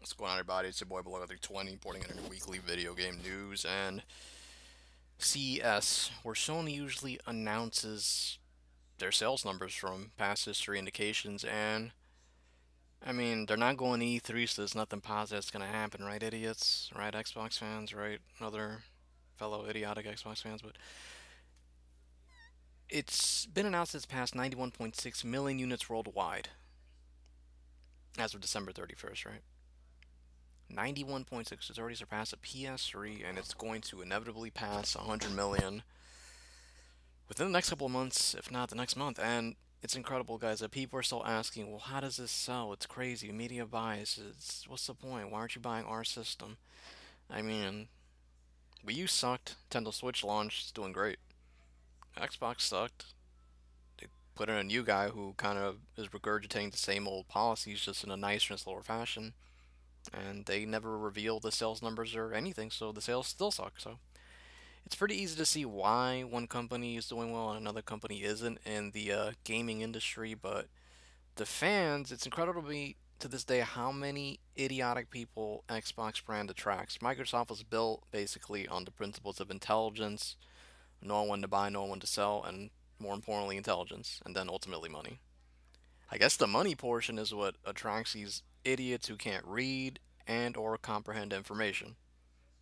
What's going on, everybody? It's your boy Below320, reporting in weekly video game news and CES, where Sony usually announces their sales numbers from past history indications. And I mean, they're not going to E3, so there's nothing positive that's going to happen, right, idiots? Right, Xbox fans, right? Other fellow idiotic Xbox fans. But it's been announced it's passed 91.6 million units worldwide as of December 31st, right? 91.6. It's already surpassed a PS3, and it's going to inevitably pass 100 million within the next couple of months, if not the next month. And it's incredible, guys, that people are still asking, well, how does this sell? It's crazy. Media bias. What's the point? Why aren't you buying our system? I mean, Wii U sucked. Nintendo Switch launched. It's doing great. Xbox sucked. They put in a new guy who kind of is regurgitating the same old policies, just in a nicer and slower fashion. And they never reveal the sales numbers or anything, so the sales still suck. So it's pretty easy to see why one company is doing well and another company isn't in the gaming industry. But the fans, it's incredible to me to this day how many idiotic people Xbox brand attracts. Microsoft was built basically on the principles of intelligence, knowing when to buy, knowing when to sell, and more importantly, intelligence, and then ultimately money. I guess the money portion is what attracts these idiots who can't read and or comprehend information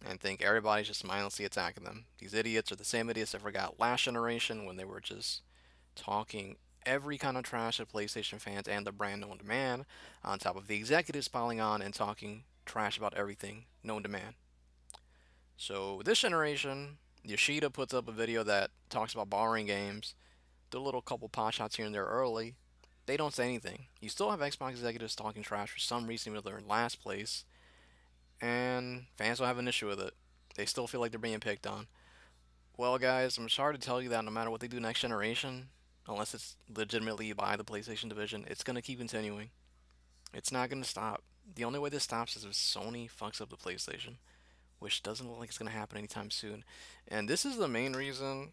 and think everybody's just mindlessly attacking them. These idiots are the same idiots that forgot last generation when they were just talking every kind of trash at PlayStation fans and the brand known to man, on top of the executives piling on and talking trash about everything known to man. So this generation, Yoshida puts up a video that talks about borrowing games, do a little couple pot shots here and there early. They don't say anything. You still have Xbox executives talking trash for some reason, even though they're in last place, and fans don't have an issue with it. They still feel like they're being picked on. Well, guys, I'm sorry to tell you that no matter what they do next generation, unless it's legitimately by the PlayStation division, it's going to keep continuing. It's not going to stop. The only way this stops is if Sony fucks up the PlayStation, which doesn't look like it's going to happen anytime soon. And this is the main reason,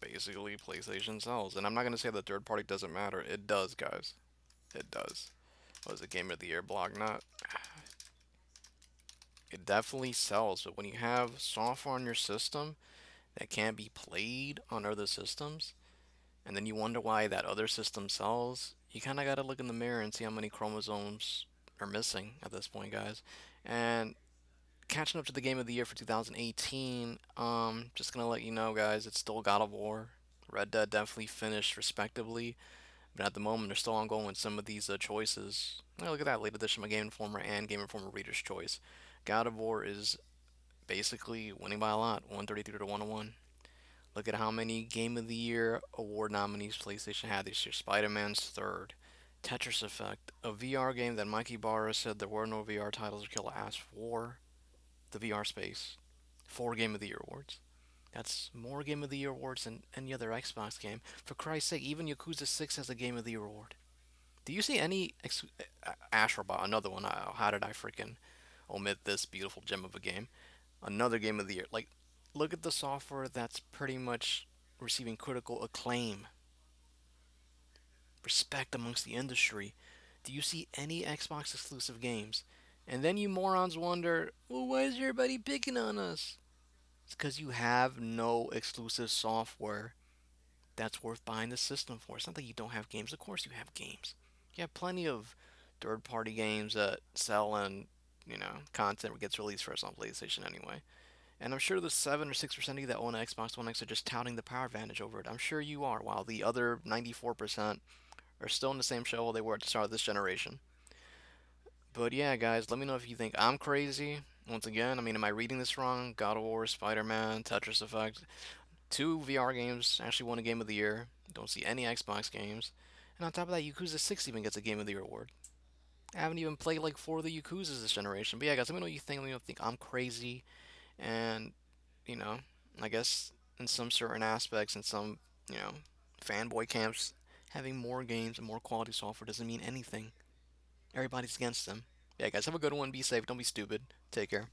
basically, PlayStation sells. And I'm not going to say that third party doesn't matter. It does, guys. It does. What was it, Game of the Year blog? Not. It definitely sells, but when you have software on your system that can't be played on other systems, and then you wonder why that other system sells, you kind of got to look in the mirror and see how many chromosomes are missing at this point, guys. And catching up to the game of the year for 2018, just gonna let you know, guys, it's still God of War. Red Dead definitely finished respectably, but at the moment they're still ongoing with some of these choices. Oh, look at that, late edition of Game Informer and Game Informer Reader's Choice. God of War is basically winning by a lot, 133 to 101. Look at how many Game of the Year award nominees PlayStation had this year. Spider-Man's third. Tetris Effect, a VR game that Mikey Barra said there were no VR titles or killer ass for the VR space. 4 Game of the Year awards. That's more Game of the Year awards than any other Xbox game. For Christ's sake, even Yakuza 6 has a Game of the Year award. Do you see any Ash Robot? Another one. How did I freaking omit this beautiful gem of a game? Another Game of the Year. Like, look at the software that's pretty much receiving critical acclaim, respect amongst the industry. Do you see any Xbox exclusive games? And then you morons wonder, well, why is everybody picking on us? It's because you have no exclusive software that's worth buying the system for. It's not that you don't have games. Of course you have games. You have plenty of third-party games that sell and, content gets released first on PlayStation anyway. And I'm sure the 7 or 6% of you that own an Xbox One X are just touting the power advantage over it. I'm sure you are, while the other 94% are still in the same show they were at the start of this generation. But yeah, guys, let me know if you think I'm crazy. Once again, I mean, am I reading this wrong? God of War, Spider-Man, Tetris Effect. 2 VR games actually won a Game of the Year. Don't see any Xbox games. And on top of that, Yakuza 6 even gets a Game of the Year award. I haven't even played like 4 of the Yakuzas this generation. But yeah, guys, let me know what you think. Let me know if you think I'm crazy. And, you know, I guess in some certain aspects, in some, you know, fanboy camps, having more games and more quality software doesn't mean anything. Everybody's against them. Yeah, guys, have a good one. Be safe. Don't be stupid. Take care.